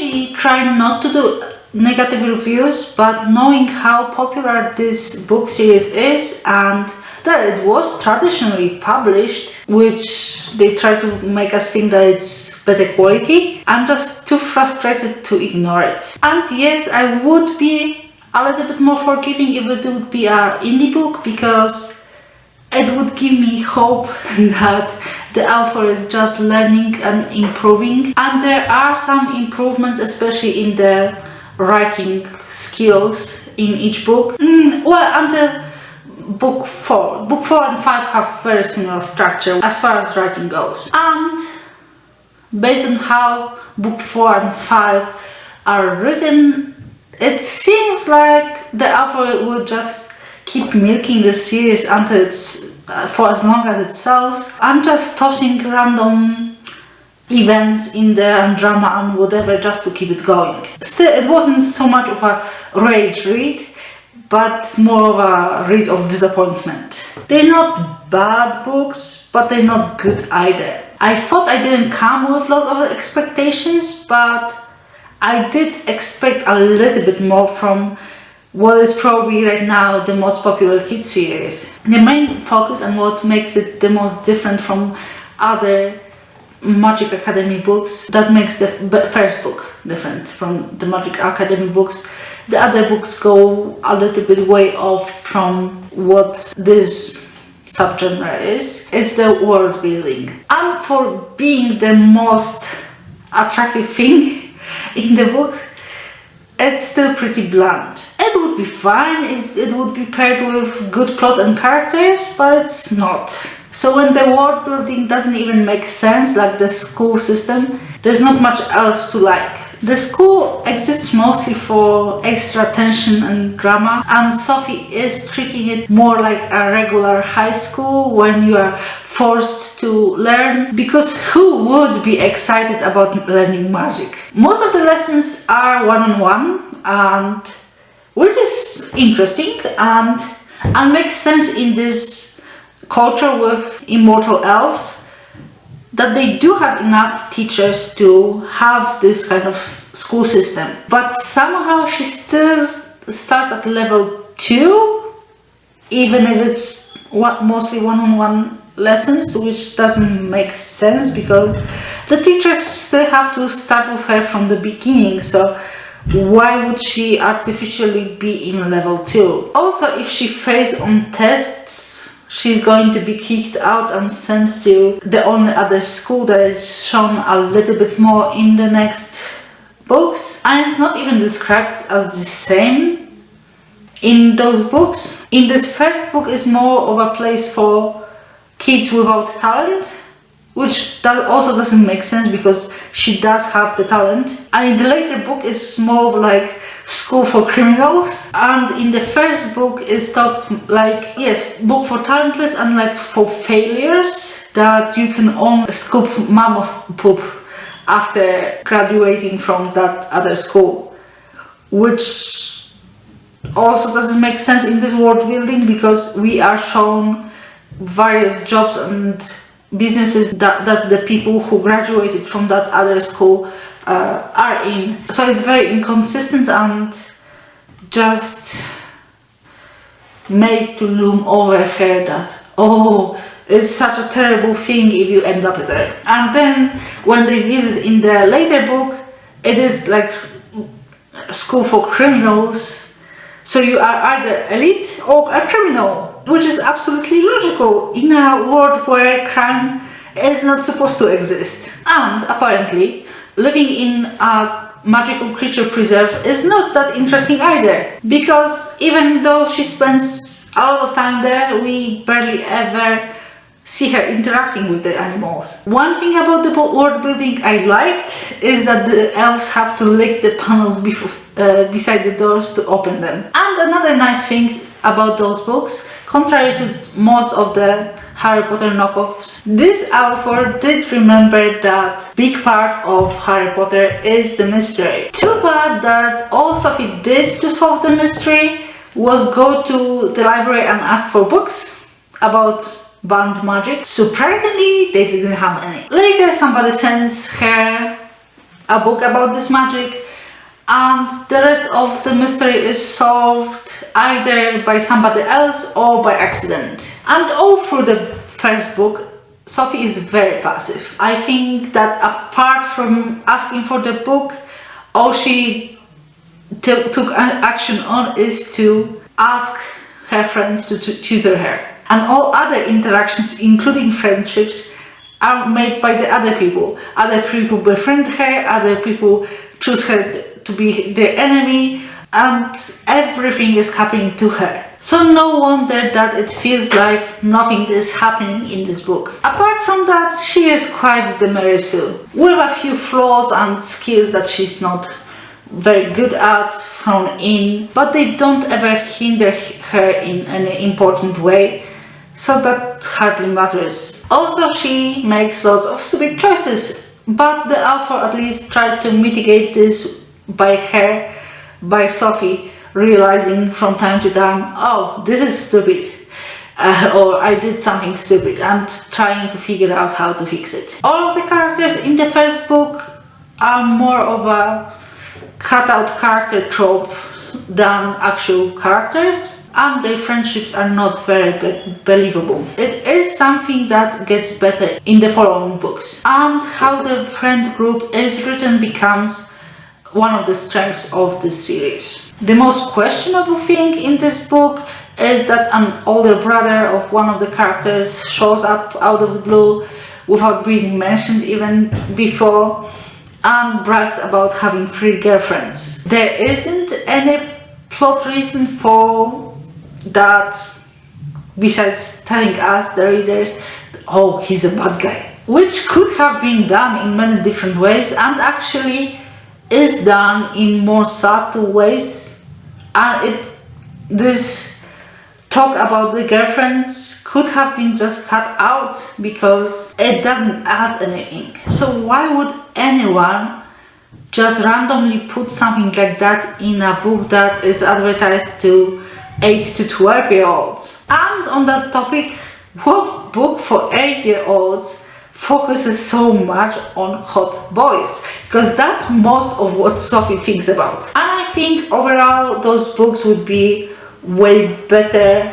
she tried not to do negative reviews, but knowing how popular this book series is and that it was traditionally published, which they try to make us think that it's better quality, I'm just too frustrated to ignore it. And yes, I would be a little bit more forgiving if it would be an indie book, because it would give me hope that the author is just learning and improving. And there are some improvements, especially in the writing skills in each book. Until book 4 and 5 have very similar structure as far as writing goes. And based on how book 4 and 5 are written, it seems like the author will just keep milking the series until it's for as long as it sells, and just tossing random events in there and drama and whatever just to keep it going. Still, it wasn't so much of a rage read, but more of a read of disappointment. They're not bad books, but they're not good either. I thought I didn't come with a lot of expectations, but I did expect a little bit more from what is probably right now the most popular kids series. The main focus and what makes it the most different from other Magic Academy books, that makes the first book different from the Magic Academy books. The other books go a little bit way off from what this subgenre is. It's the world building. And for being the most attractive thing in the book, it's still pretty bland. It would be fine, it would be paired with good plot and characters, but it's not. So when the world building doesn't even make sense, like the school system, there's not much else to like. The school exists mostly for extra tension and drama, and Sophie is treating it more like a regular high school when you are forced to learn, because who would be excited about learning magic? Most of the lessons are one-on-one, and which is interesting and makes sense in this culture with immortal elves, that they do have enough teachers to have this kind of school system. But somehow she still starts at level 2, even if it's mostly one-on-one lessons, which doesn't make sense because the teachers still have to start with her from the beginning. So why would she artificially be in level 2? Also, if she fails on tests, she's going to be kicked out and sent to the only other school that is shown a little bit more in the next books. And it's not even described as the same in those books. In this first book, it's more of a place for kids without talent, which also doesn't make sense because she does have the talent. And in the later book, it's more of like school for criminals, and in the first book is taught like, yes, book for talentless and like for failures, that you can only scoop mammoth poop after graduating from that other school, which also doesn't make sense in this world building because we are shown various jobs and businesses that the people who graduated from that other school are in. So it's very inconsistent and just made to loom over her that, oh, it's such a terrible thing if you end up there. And then when they visit in the later book, it is like school for criminals. So you are either elite or a criminal, which is absolutely logical in a world where crime is not supposed to exist. And apparently, living in a magical creature preserve is not that interesting either, because even though she spends a lot of time there, we barely ever see her interacting with the animals. One thing about the world building I liked is that the elves have to lick the panels beside the doors to open them. And another nice thing about those books, contrary to most of the Harry Potter knockoffs, this author did remember that big part of Harry Potter is the mystery. Too bad that all Sophie did to solve the mystery was go to the library and ask for books about banned magic. Surprisingly, they didn't have any. Later, somebody sends her a book about this magic, and the rest of the mystery is solved either by somebody else or by accident. And all through the first book, Sophie is very passive. I think that apart from asking for the book, all she took action on is to ask her friends to tutor her. And all other interactions, including friendships, are made by the other people. Other people befriend her, other people choose her to be their enemy, and everything is happening to her. So no wonder that it feels like nothing is happening in this book. Apart from that, she is quite the Mary Sue, with a few flaws and skills that she's not very good at thrown in, but they don't ever hinder her in any important way, so that hardly matters. Also, she makes lots of stupid choices, but the author at least tried to mitigate this by Sophie realizing from time to time, oh, this is stupid, or I did something stupid, and trying to figure out how to fix it. All of the characters in the first book are more of a cut-out character trope than actual characters, and their friendships are not very believable. It is something that gets better in the following books, and how the friend group is written becomes one of the strengths of this series. The most questionable thing in this book is that an older brother of one of the characters shows up out of the blue without being mentioned even before, and brags about having 3 girlfriends. There isn't any plot reason for that besides telling us, the readers, oh, he's a bad guy, which could have been done in many different ways, and actually is done in more subtle ways. And this talk about the girlfriends could have been just cut out because it doesn't add anything. So why would anyone just randomly put something like that in a book that is advertised to 8 to 12-year-olds? And on that topic, what book for 8-year-olds focuses so much on hot boys? Because that's most of what Sophie thinks about. And I think overall those books would be way better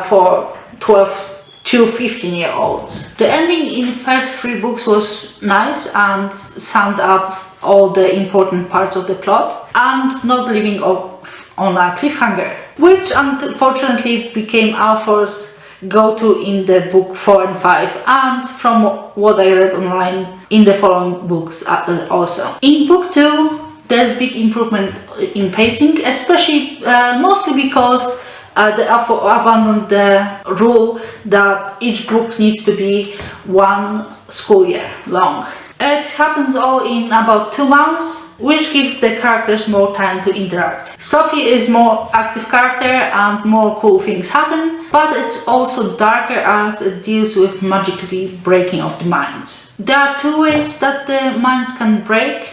for 12 to 15-year-olds. The ending in the first 3 books was nice and summed up all the important parts of the plot, and not leaving off on a cliffhanger, which unfortunately became author's go-to in the book 4 and 5, and from what I read online in the following books also. In book 2, there's big improvement in pacing, especially mostly because the author abandoned the rule that each book needs to be 1 school year long. It happens all in about 2 months, which gives the characters more time to interact. Sophie is more active character and more cool things happen, but it's also darker as it deals with magically breaking of the minds. There are 2 ways that the minds can break.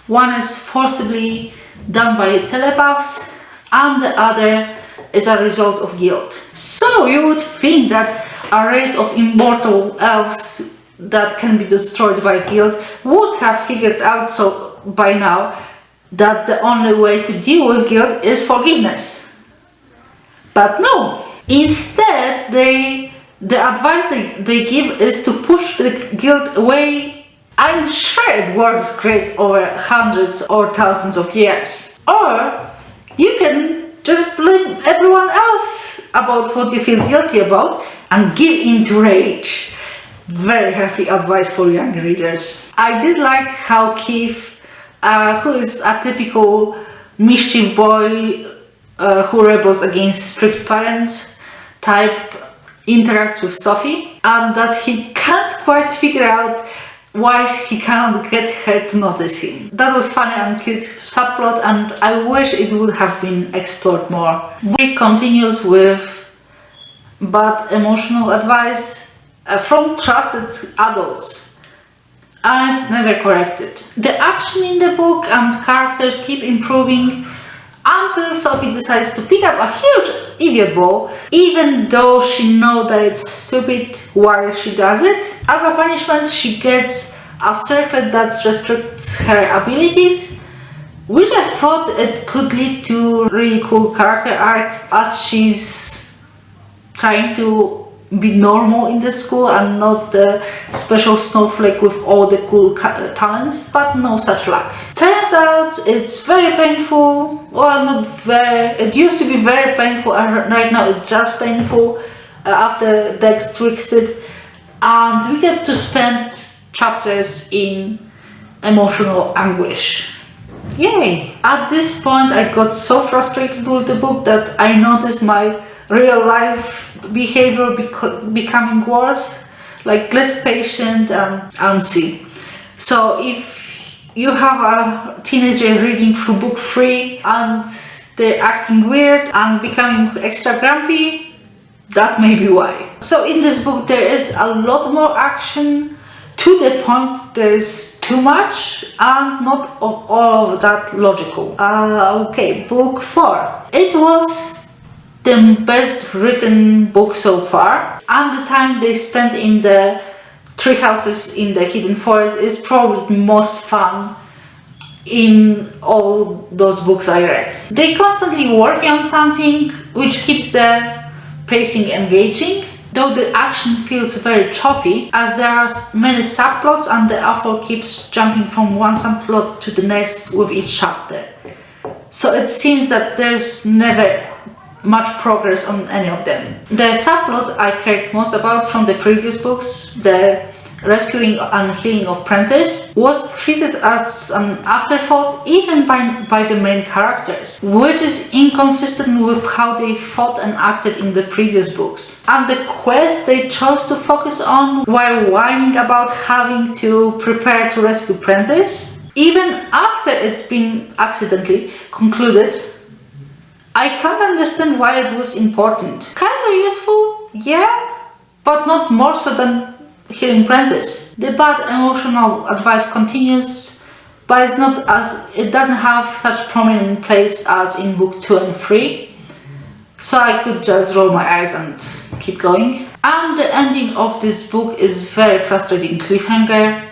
One is forcibly done by telepaths, and the other is a result of guilt. So you would think that a race of immortal elves that can be destroyed by guilt would have figured out so by now that the only way to deal with guilt is forgiveness. But no, instead the advice they give is to push the guilt away. I'm sure it works great over hundreds or thousands of years. Or you can just blame everyone else about what you feel guilty about and give in to rage. Very healthy advice for young readers. I did like how Keith, who is a typical mischief boy who rebels against strict parents type, interacts with Sophie, and that he can't quite figure out why he cannot get her to notice him. That was funny and cute subplot, and I wish it would have been explored more. Book continues with bad emotional advice from trusted adults, and it's never corrected. The action in the book and characters keep improving until Sophie decides to pick up a huge idiot ball, even though she knows that it's stupid while she does it. As a punishment, she gets a circlet that restricts her abilities, which I thought it could lead to a really cool character arc as she's trying to be normal in the school and not the special snowflake with all the cool talents, but no such luck. Turns out it's very painful. Well, not very, it used to be very painful and right now it's just painful after Dex tweaks it, and we get to spend chapters in emotional anguish. Yay! At this point I got so frustrated with the book that I noticed my real life behavior becoming worse, like less patient and antsy. So if you have a teenager reading through book 3 and they're acting weird and becoming extra grumpy, that may be why. So in this book there is a lot more action, to the point there is too much and not all of that logical. Okay, book 4. It was the best written book so far, and the time they spent in the tree houses in the hidden forest is probably the most fun in all those books I read. They constantly working on something which keeps the pacing engaging, though the action feels very choppy as there are many subplots and the author keeps jumping from one subplot to the next with each chapter. So it seems that there's never much progress on any of them. The subplot I cared most about from the previous books, the rescuing and healing of Prentice, was treated as an afterthought even by the main characters, which is inconsistent with how they thought and acted in the previous books. And the quest they chose to focus on while whining about having to prepare to rescue Prentice, even after it's been accidentally concluded, I can't understand why it was important. Kinda useful, yeah, but not more so than healing Prentice. The bad emotional advice continues, but it doesn't have such prominent place as in book 2 and 3, so I could just roll my eyes and keep going. And the ending of this book is very frustrating cliffhanger.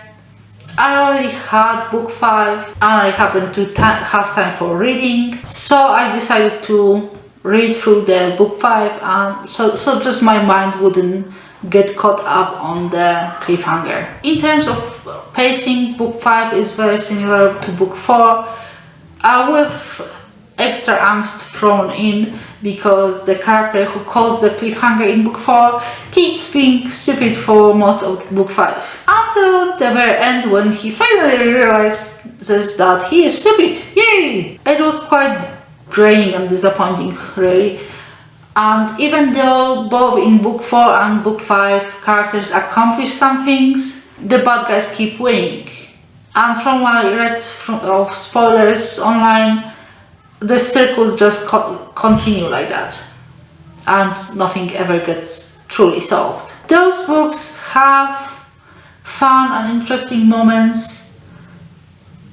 I already had book 5 and I happened to have time for reading, so I decided to read through the book 5, and so just my mind wouldn't get caught up on the cliffhanger. In terms of pacing, book 5 is very similar to book 4, with extra angst thrown in because the character who caused the cliffhanger in book 4 keeps being stupid for most of book 5. Until the very end when he finally realizes that he is stupid. Yay! It was quite draining and disappointing, really. And even though both in book 4 and book 5 characters accomplish some things, the bad guys keep winning. And from what I read of spoilers online, the circles just continue like that, and nothing ever gets truly solved. Those books have fun and interesting moments,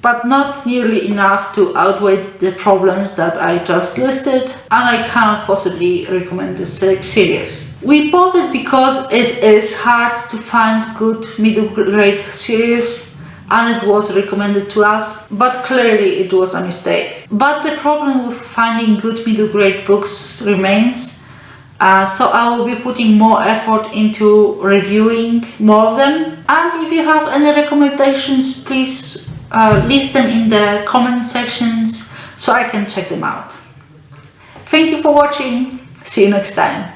but not nearly enough to outweigh the problems that I just listed, and I cannot possibly recommend this series. We bought it because it is hard to find good middle grade series, and it was recommended to us, but clearly it was a mistake. But the problem with finding good middle grade books remains, so I will be putting more effort into reviewing more of them. And if you have any recommendations, please list them in the comment sections so I can check them out. Thank you for watching, see you next time.